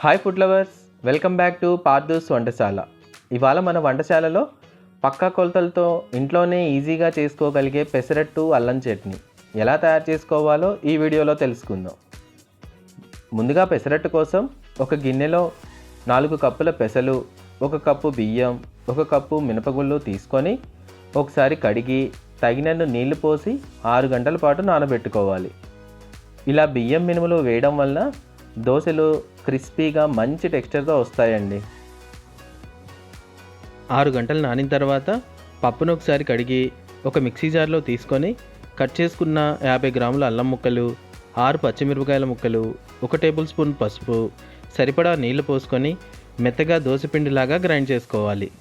Hi food lovers, welcome back to Parthu's వంటశాల. ఇవాళ మన వంటశాలలో పక్కా కొలతలతో ఇంట్లోనే ఈజీగా చేసుకోగలిగే పెసరట్టు అల్లం చట్నీ ఎలా తయారు చేసుకోవాలో ఈ వీడియోలో తెలుసుకుందాం. ముందుగా పెసరట్టు కోసం ఒక గిన్నెలో 4 కప్పుల పెసలు, 1 కప్పు బియ్యం, 1 కప్పు మినపగుళ్ళు తీసుకొని ఒకసారి కడిగి తగినన్ని నీళ్లు పోసి 6 గంటల పాటు నానబెట్టుకోవాలి. ఇలా బియ్యం మినుములు వేయడం వల్ల దోశలు క్రిస్పీగా మంచి టెక్స్చర్తో వస్తాయండి. 6 గంటలు నానిన తర్వాత పప్పును ఒకసారి కడిగి ఒక మిక్సీ జార్లో తీసుకొని కట్ చేసుకున్న 50 గ్రాముల అల్లం ముక్కలు, 6 పచ్చిమిరపకాయల ముక్కలు, 1 టేబుల్ స్పూన్ పసుపు, సరిపడా నీళ్లు పోసుకొని మెత్తగా దోశపిండిలాగా గ్రైండ్ చేసుకోవాలి.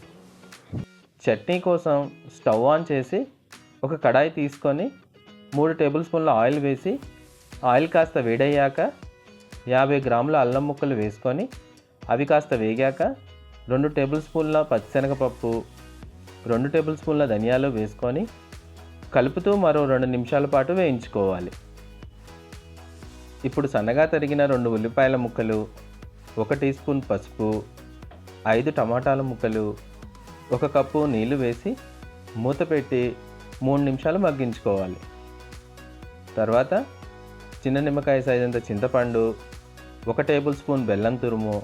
చట్నీ కోసం స్టవ్ ఆన్ చేసి ఒక కడాయి తీసుకొని 3 టేబుల్ స్పూన్ల ఆయిల్ వేసి ఆయిల్ కాస్త వేడయ్యాక 50 గ్రాముల అల్లం ముక్కలు వేసుకొని అవి కాస్త వేగాక 2 టేబుల్ స్పూన్ల పచ్చిశనగపప్పు, 2 టేబుల్ స్పూన్ల ధనియాలు వేసుకొని కలుపుతూ మరో 2 నిమిషాల పాటు వేయించుకోవాలి. ఇప్పుడు సన్నగా తరిగిన 2 ఉల్లిపాయల ముక్కలు, 1 టీ స్పూన్ పసుపు, 5 టమాటాల ముక్కలు, 1 కప్పు నీళ్లు వేసి మూత పెట్టి 3 నిమిషాలు మగ్గించుకోవాలి. తర్వాత చిన్న నిమ్మకాయ సైజంత చింతపండు, 1 టేబుల్ స్పూన్ బెల్లం తురుము,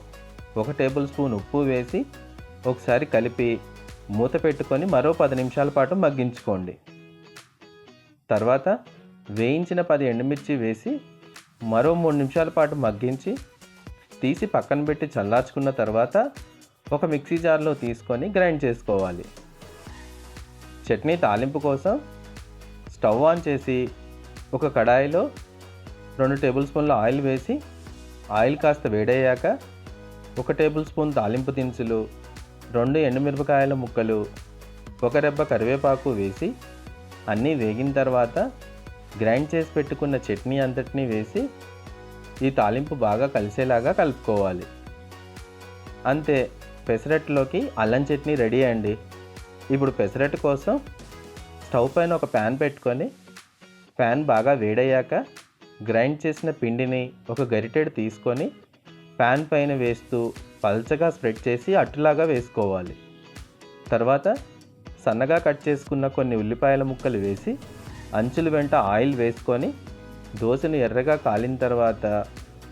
1 టేబుల్ స్పూన్ ఉప్పు వేసి ఒకసారి కలిపి మూత పెట్టుకొని మరో 10 నిమిషాల పాటు మగ్గించుకోండి. తర్వాత వేయించిన 10 ఎండుమిర్చి వేసి మరో 3 నిమిషాల పాటు మగ్గించి తీసి పక్కన పెట్టి చల్లార్చుకున్న తర్వాత ఒక మిక్సీ జార్లో తీసుకొని గ్రైండ్ చేసుకోవాలి. చట్నీ తాలింపు కోసం స్టవ్ ఆన్ చేసి ఒక కడాయిలో 2 టేబుల్ స్పూన్ల ఆయిల్ వేసి ఆయిల్ కాస్త వేడయ్యాక 1 టేబుల్ స్పూన్ తాలింపు దినుసులు, 2 ఎండుమిరపకాయల ముక్కలు, 1 రెబ్బ కరివేపాకు వేసి అన్నీ వేగిన తర్వాత గ్రైండ్ చేసి పెట్టుకున్న చట్నీ అంతటినీ వేసి ఈ తాలింపు బాగా కలిసేలాగా కలుపుకోవాలి. అంతే, పెసరట్టులోకి అల్లం చట్నీ రెడీ అండి. ఇప్పుడు పెసరట్టు కోసం స్టవ్ పైన ఒక ప్యాన్ పెట్టుకొని ప్యాన్ బాగా వేడయ్యాక గ్రైండ్ చేసిన పిండిని ఒక గరిటెడు తీసుకొని ప్యాన్ పైన వేస్తూ పల్చగా స్ప్రెడ్ చేసి అట్టులాగా వేసుకోవాలి. తర్వాత సన్నగా కట్ చేసుకున్న కొన్ని ఉల్లిపాయల ముక్కలు వేసి అంచుల వెంట ఆయిల్ వేసుకొని దోశను ఎర్రగా కాలిన తర్వాత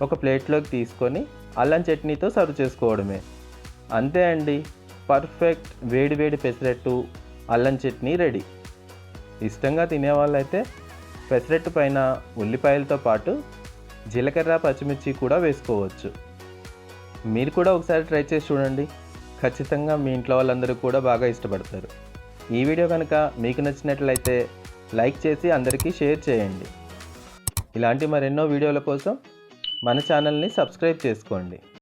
ఒక ప్లేట్లోకి తీసుకొని అల్లం చట్నీతో సర్వ్ చేసుకోవడమే. అంతే అండి, పర్ఫెక్ట్ వేడి పెసరట్టు అల్లం చట్నీ రెడీ. ఇష్టంగా తినేవాళ్ళైతే పెసరట్టు పైన ఉల్లిపాయలతో పాటు జీలకర్ర, పచ్చిమిర్చి కూడా వేసుకోవచ్చు. మీరు కూడా ఒకసారి ట్రై చేసి చూడండి. ఖచ్చితంగా మీ ఇంట్లో వాళ్ళందరూ కూడా బాగా ఇష్టపడతారు. ఈ వీడియో కనుక మీకు నచ్చినట్లయితే లైక్ చేసి అందరికీ షేర్ చేయండి. ఇలాంటి మరెన్నో వీడియోల కోసం మన ఛానల్ని సబ్స్క్రైబ్ చేసుకోండి.